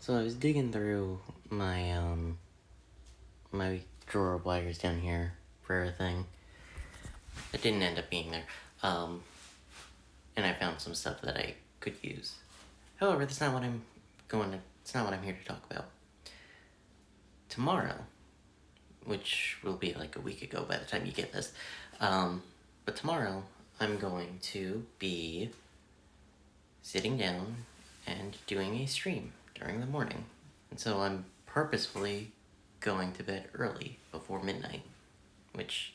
So I was digging through my drawer of wires down here for a thing. It didn't end up being there. And I found some stuff that I could use. However, it's not what I'm here to talk about. Tomorrow, which will be like a week ago by the time you get this, but tomorrow I'm going to be sitting down and doing a stream during the morning. And so I'm purposefully going to bed early, before midnight, which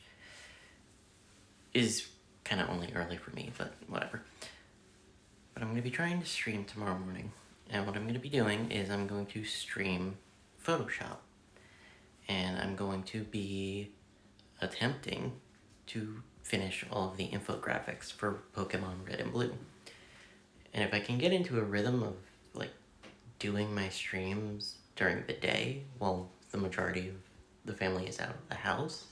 is kind of only early for me, but whatever. But I'm going to be trying to stream tomorrow morning, and what I'm going to be doing is I'm going to stream Photoshop, and I'm going to be attempting to finish all of the infographics for Pokemon Red and Blue. And if I can get into a rhythm of like doing my streams during the day while the majority of the family is out of the house,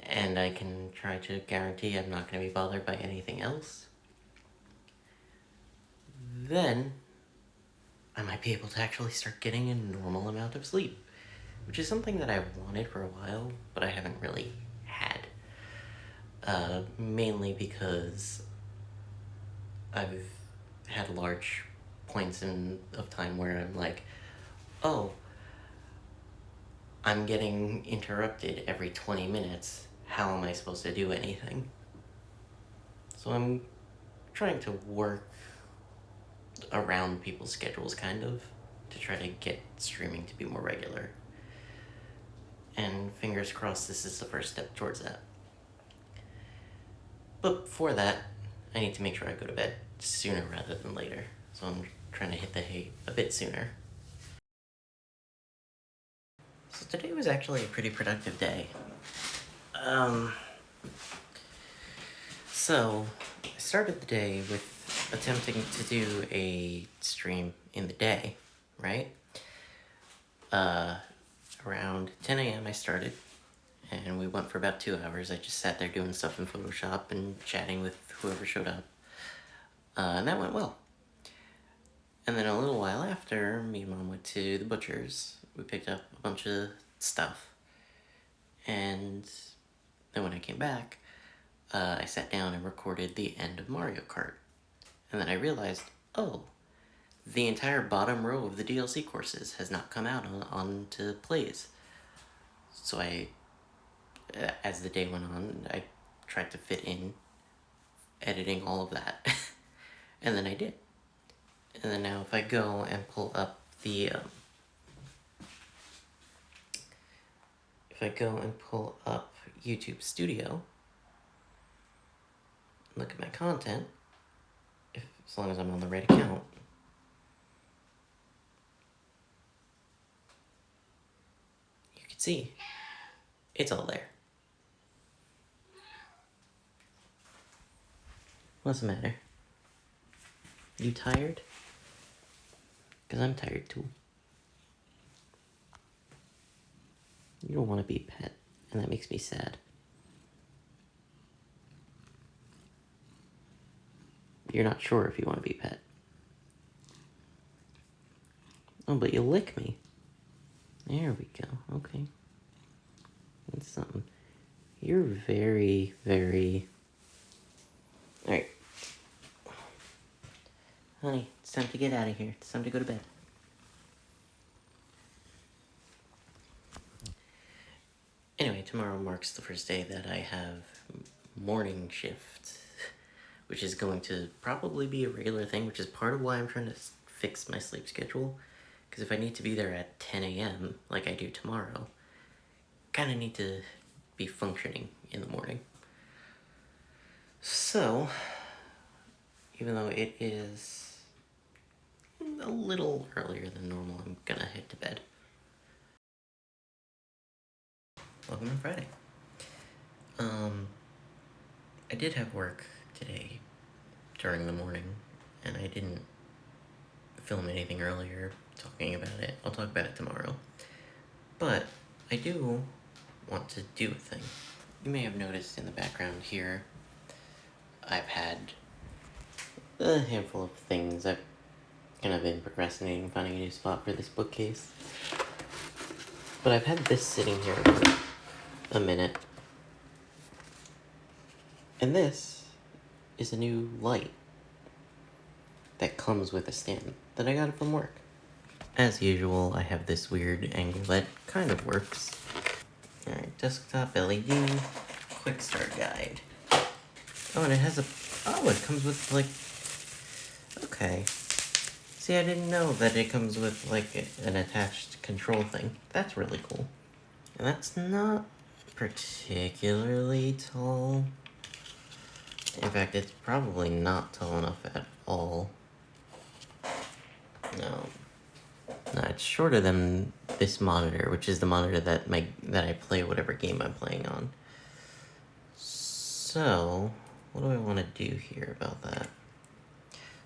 and I can try to guarantee I'm not going to be bothered by anything else, then I might be able to actually start getting a normal amount of sleep, which is something that I've wanted for a while, but I haven't really had. Mainly because I've had large points of time where I'm like, oh, I'm getting interrupted every 20 minutes. How am I supposed to do anything? So I'm trying to work around people's schedules, kind of, to try to get streaming to be more regular. And fingers crossed this is the first step towards that. But for that, I need to make sure I go to bed sooner rather than later. So I'm trying to hit the hay a bit sooner. So today was actually a pretty productive day. So I started the day with attempting to do a stream in the day, right? Around 10 a.m. I started, and we went for about 2 hours. I just sat there doing stuff in Photoshop and chatting with whoever showed up. And that went well. And then a little while after, me and Mom went to the butcher's. We picked up a bunch of stuff. And then when I came back, I sat down and recorded the end of Mario Kart. And then I realized, oh, the entire bottom row of the DLC courses has not come out onto plays. So as the day went on, I tried to fit in editing all of that. And then I did. And then now if I go and pull up the, YouTube Studio, look at my content, as long as I'm on the right account, you can see it's all there. What's the matter? You tired? Because I'm tired too. You don't want to be a pet, and that makes me sad. You're not sure if you want to be a pet. Oh, but you lick me. There we go. Okay. That's something. You're very, very... Alright. Honey, it's time to get out of here. It's time to go to bed. Anyway, tomorrow marks the first day that I have morning shift, which is going to probably be a regular thing, which is part of why I'm trying to fix my sleep schedule. Because if I need to be there at 10 a.m., like I do tomorrow, kind of need to be functioning in the morning. So, even though it is a little earlier than normal, I'm gonna head to bed. Welcome to Friday. I did have work today during the morning, and I didn't film anything earlier talking about it. I'll talk about it tomorrow. But I do want to do a thing. You may have noticed in the background here, I've had a handful of things I've kind of been procrastinating finding a new spot for this bookcase. But I've had this sitting here for a minute. And this is a new light that comes with a stand that I got from work. As usual, I have this weird angle that kind of works. Alright, desktop LED, quick start guide. Oh, and it has it comes with, like, okay. See, I didn't know that it comes with, like, an attached control thing. That's really cool. And that's not particularly tall. In fact, it's probably not tall enough at all. No. No, it's shorter than this monitor, which is the monitor that I play whatever game I'm playing on. So, what do I want to do here about that?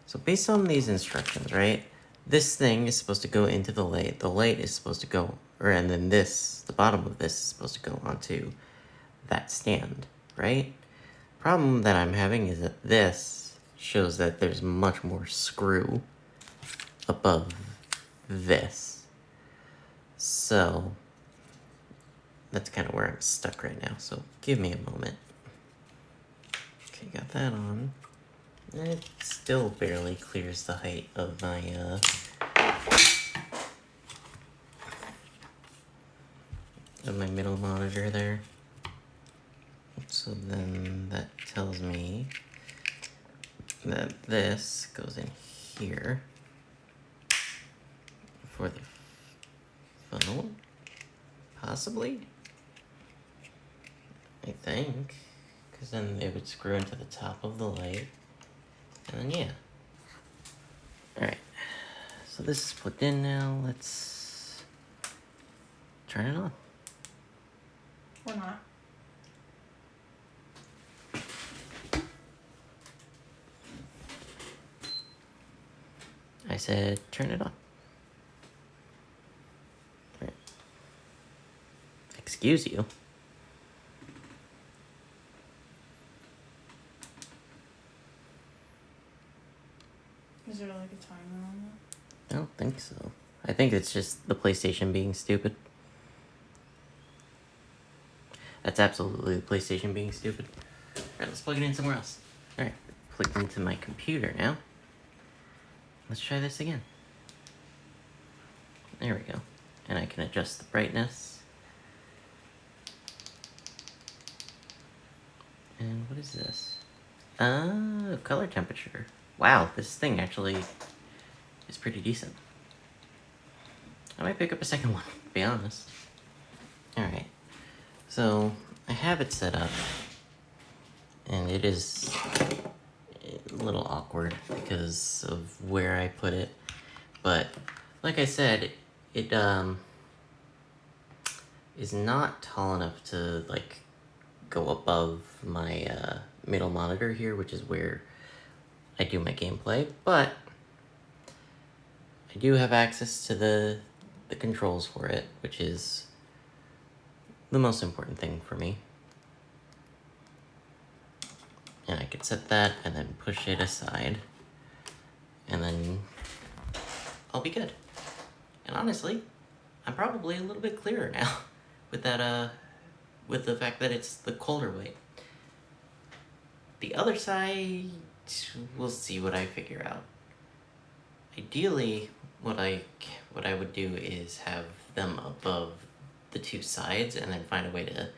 So based on these instructions, right? This thing is supposed to go into the light. The light is supposed to go, and then this, the bottom of this is supposed to go onto that stand, right? Problem that I'm having is that this shows that there's much more screw above this. So that's kind of where I'm stuck right now. So give me a moment. Okay, got that on. It still barely clears the height of my middle monitor there. So then that tells me that this goes in here for the funnel, possibly? I think, because then it would screw into the top of the light, and then yeah. Alright, so this is plugged in now, let's turn it on. Or not. I said turn it on. Right. Excuse you. Is there like a timer on I don't think so. I think it's just the PlayStation being stupid. That's absolutely the PlayStation being stupid. Alright, let's plug it in somewhere else. Alright, plugged into my computer now. Let's try this again. There we go. And I can adjust the brightness. And what is this? Color temperature. Wow, this thing actually is pretty decent. I might pick up a second one, to be honest. Alright, so I have it set up, and it is a little awkward because of where I put it. But, like I said, it is not tall enough to, like, go above my middle monitor here, which is where I do my gameplay, but I do have access to the controls for it, which is the most important thing for me. And I could set that and then push it aside, and then I'll be good. And honestly, I'm probably a little bit clearer now with that with the fact that it's the colder way. The other side, we'll see what I figure out. Ideally, what I would do is have them above the two sides and then find a way to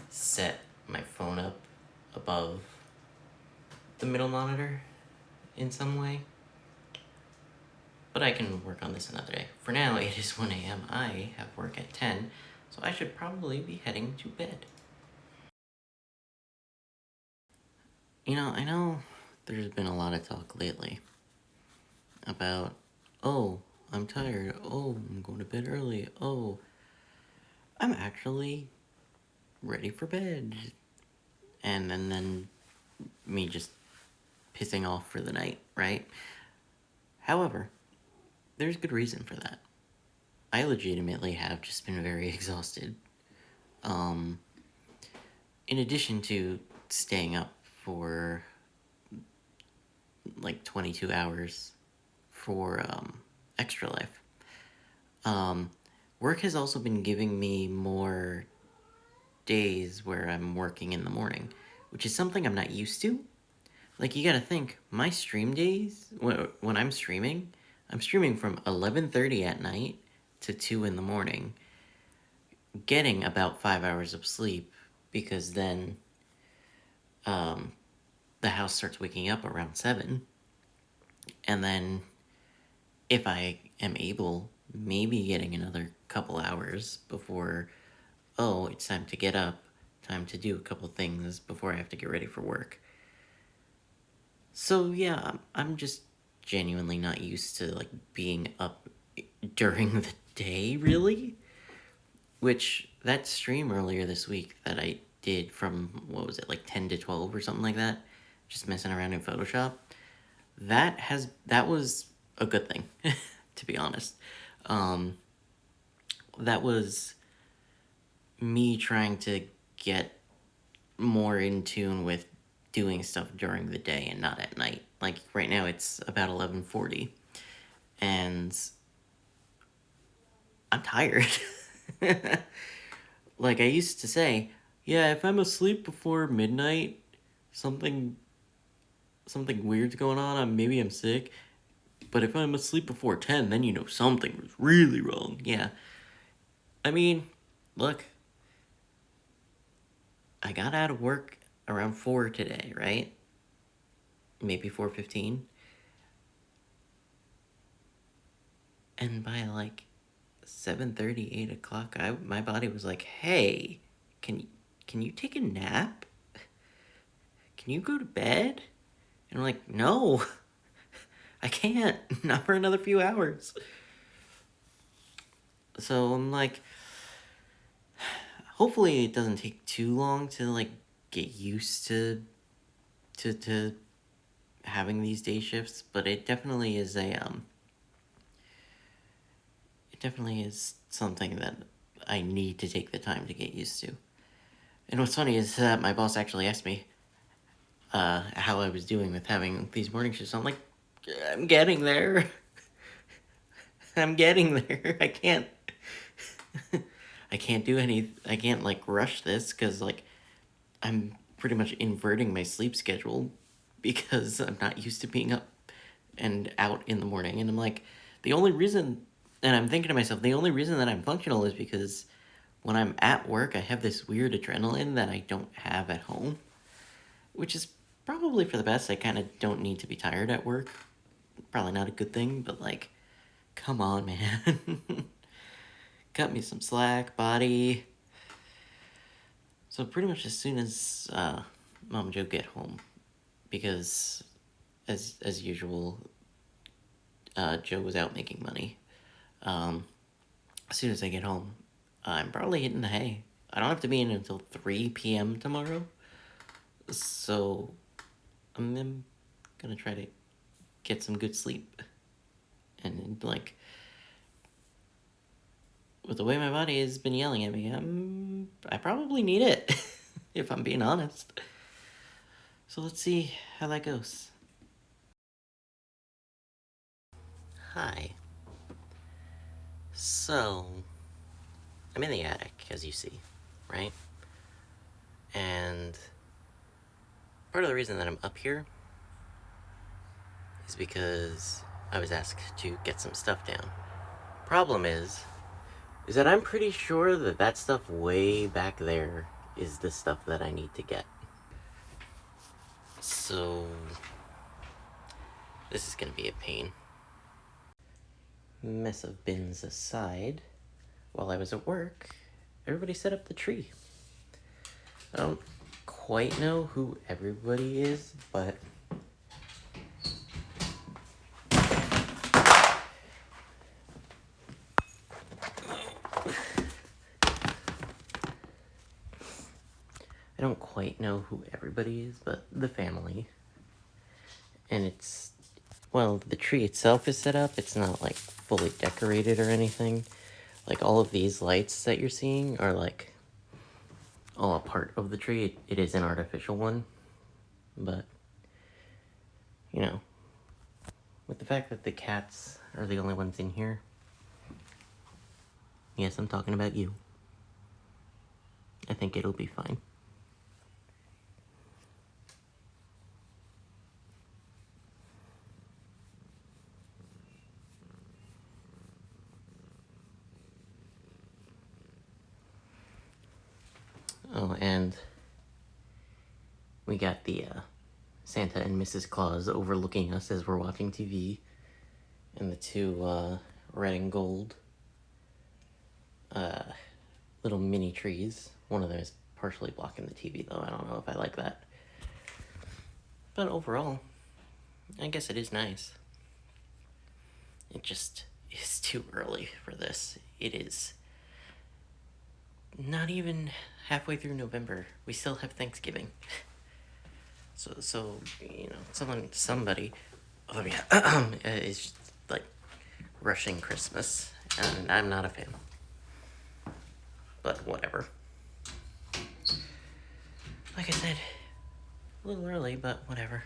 set my phone up above the middle monitor in some way. But I can work on this another day. For now, it is 1 a.m. I have work at 10, so I should probably be heading to bed. You know, I know there's been a lot of talk lately about, oh, I'm tired, oh, I'm going to bed early, oh, I'm actually ready for bed. And then me just pissing off for the night, right? However, there's good reason for that. I legitimately have just been very exhausted. In addition to staying up for like 22 hours for Extra Life. Work has also been giving me more days where I'm working in the morning, which is something I'm not used to. Like, you gotta think, my stream days, when I'm streaming from 11:30 at night to 2 in the morning, getting about 5 hours of sleep, because then the house starts waking up around 7, and then if I am able, maybe getting another couple hours before, oh, it's time to get up, time to do a couple things before I have to get ready for work. So yeah, I'm just genuinely not used to, like, being up during the day, really. Which, that stream earlier this week that I did from, what was it, like 10 to 12 or something like that, just messing around in Photoshop, that was a good thing, to be honest. That was me trying to get more in tune with doing stuff during the day and not at night. Like, right now it's about 11:40, and I'm tired. Like, I used to say, yeah, if I'm asleep before midnight, something weird's going on, maybe I'm sick. But if I'm asleep before 10, then you know something was really wrong. Yeah. I mean, look, I got out of work around 4 today, right? Maybe 4:15. And by like 7:30, 8 o'clock, my body was like, hey, can you take a nap? Can you go to bed? And I'm like, no, I can't, not for another few hours. So I'm like, hopefully it doesn't take too long to, like, get used to having these day shifts, but it definitely is something that I need to take the time to get used to. And what's funny is that my boss actually asked me how I was doing with having these morning shifts. I'm like, I'm getting there. I'm getting there. I can't like rush this, because, like, I'm pretty much inverting my sleep schedule because I'm not used to being up and out in the morning. And I'm like, the only reason, and I'm thinking to myself, the only reason that I'm functional is because when I'm at work, I have this weird adrenaline that I don't have at home, which is probably for the best. I kind of don't need to be tired at work. Probably not a good thing, but, like, come on, man. Cut me some slack, body. So pretty much as soon as Mom and Joe get home, because as usual, Joe was out making money. As soon as I get home, I'm probably hitting the hay. I don't have to be in until 3 p.m. tomorrow, so I'm gonna try to get some good sleep. And, like, with the way my body has been yelling at me, I probably need it, if I'm being honest. So let's see how that goes. Hi. So, I'm in the attic, as you see, right? And part of the reason that I'm up here is because I was asked to get some stuff down. Problem is that I'm pretty sure that stuff way back there is the stuff that I need to get. So, this is gonna be a pain. Mess of bins aside, while I was at work, everybody set up the tree. I don't quite know who everybody is, but the family. And it's, well, the tree itself is set up. It's not, like, fully decorated or anything. Like, all of these lights that you're seeing are, like, all a part of the tree. It is an artificial one, but, you know, with the fact that the cats are the only ones in here, yes, I'm talking about you, I think it'll be fine. Oh, and we got the Santa and Mrs. Claus overlooking us as we're watching TV, and the two red and gold little mini trees. One of them is partially blocking the TV, though. I don't know if I like that. But overall, I guess it is nice. It just is too early for this. It is not even halfway through November. We still have Thanksgiving. So you know, somebody, oh yeah, is like rushing Christmas, and I'm not a fan. But whatever. Like I said, a little early, but whatever.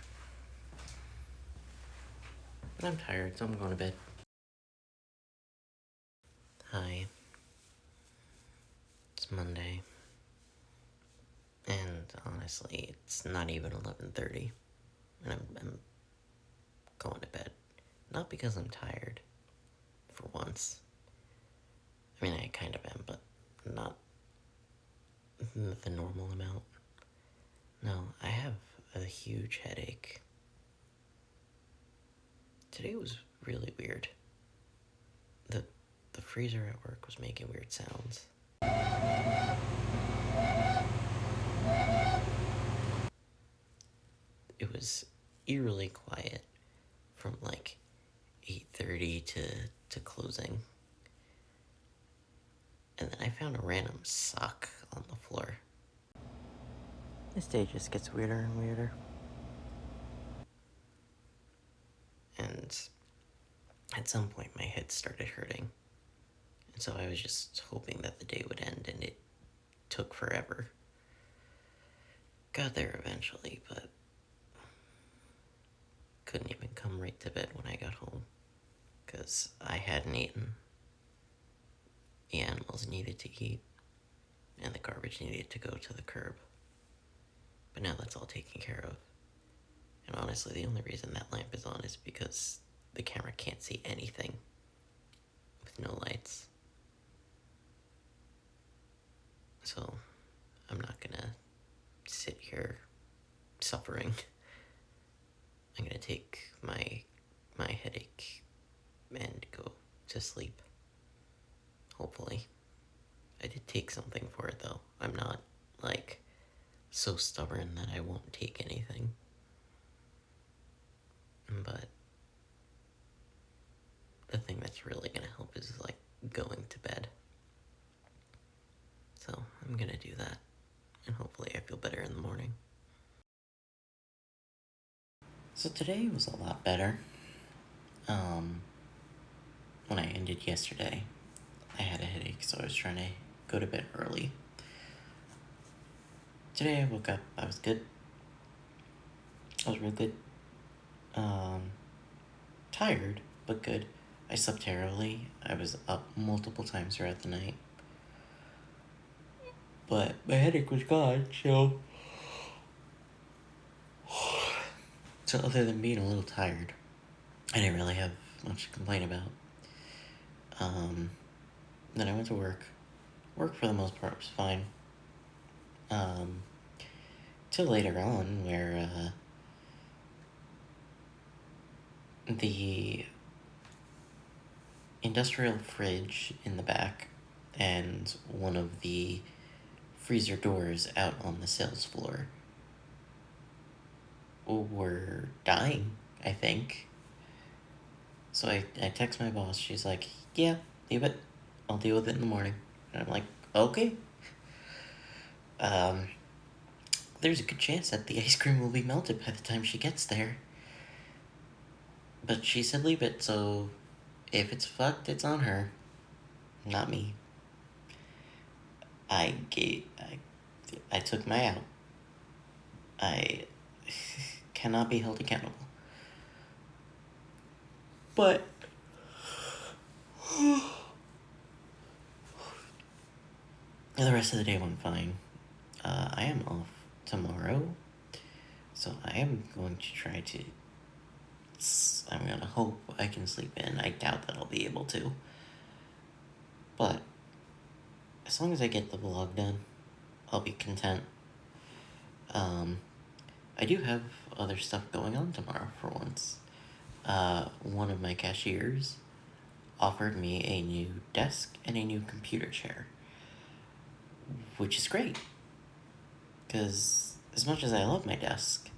But I'm tired, so I'm going to bed. Hi. It's Monday. And honestly, it's not even 11:30. And I'm going to bed. Not because I'm tired, for once. I mean, I kind of am, but not the normal amount. No, I have a huge headache. Today was really weird. The freezer at work was making weird sounds. It was eerily quiet from like 8:30 to closing. And then I found a random sock on the floor. This day just gets weirder and weirder. And at some point my head started hurting. And so I was just hoping that the day would end, and it took forever. Got there eventually, but couldn't even come right to bed when I got home. Because I hadn't eaten. The animals needed to eat. And the garbage needed to go to the curb. But now that's all taken care of. And honestly, the only reason that lamp is on is because the camera can't see anything with no lights. So, I'm not gonna sit here suffering. I'm gonna take my headache and go to sleep. Hopefully. I did take something for it, though. I'm not, like, so stubborn that I won't take anything. But the thing that's really gonna help is, like, going to bed. So, I'm gonna do that. And hopefully I feel better in the morning. So today was a lot better. When I ended yesterday, I had a headache, so I was trying to go to bed early. Today I woke up, I was good. I was real good. Tired, but good. I slept terribly. I was up multiple times throughout the night. But my headache was gone, so... So other than being a little tired, I didn't really have much to complain about. Then I went to work. Work for the most part was fine. Till later on, where, the industrial fridge in the back and one of the freezer doors out on the sales floor were dying, I think. So I text my boss. She's like, yeah, leave it. I'll deal with it in the morning. And I'm like, okay. There's a good chance that the ice cream will be melted by the time she gets there. But she said leave it, so if it's fucked, it's on her, not me. I took my out. I cannot be held accountable. But the rest of the day went fine. I am off tomorrow, so I am going to try to. I'm gonna hope I can sleep in. I doubt that I'll be able to. But as long as I get the vlog done, I'll be content. I do have other stuff going on tomorrow for once. One of my cashiers offered me a new desk and a new computer chair, which is great. Because as much as I love my desk,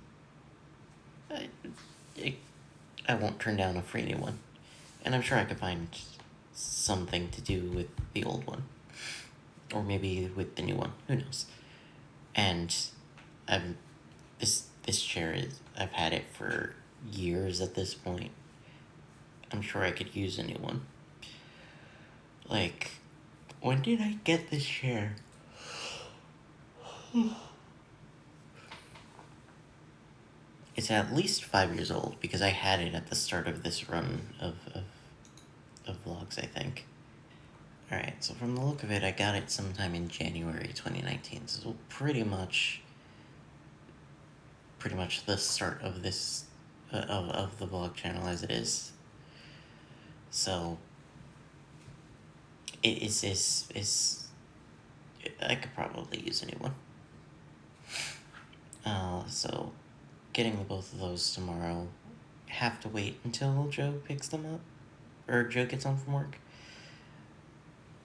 I won't turn down a free new one. And I'm sure I could find something to do with the old one. Or maybe with the new one. Who knows? And this chair I've had it for years at this point. I'm sure I could use a new one. Like, when did I get this chair? It's at least 5 years old because I had it at the start of this run of vlogs, I think. Alright, so from the look of it, I got it sometime in January 2019, so pretty much the start of this, of the vlog channel as it is. So, I could probably use a new one. So, getting the both of those tomorrow, have to wait until Joe picks them up, or Joe gets home from work.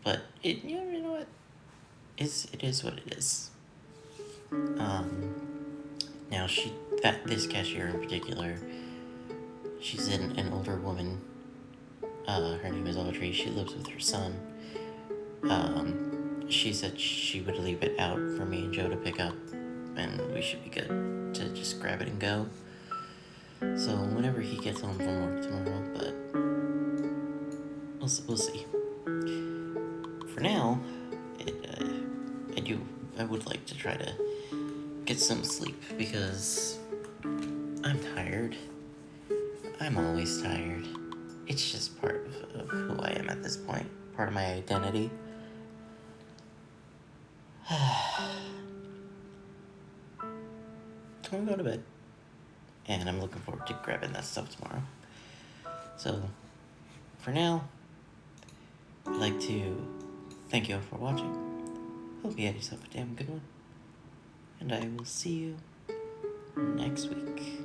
But you know what? It is what it is. Now this cashier in particular, she's an older woman. Her name is Audrey. She lives with her son. She said she would leave it out for me and Joe to pick up, and we should be good to just grab it and go. So whenever he gets home from work tomorrow, but we'll see. For now, I would like to try to get some sleep because I'm tired. I'm always tired. It's just part of who I am at this point. Part of my identity. So I'm going to bed. And I'm looking forward to grabbing that stuff tomorrow. So, for now, I'd like to thank you all for watching. Hope you had yourself a damn good one. And I will see you next week.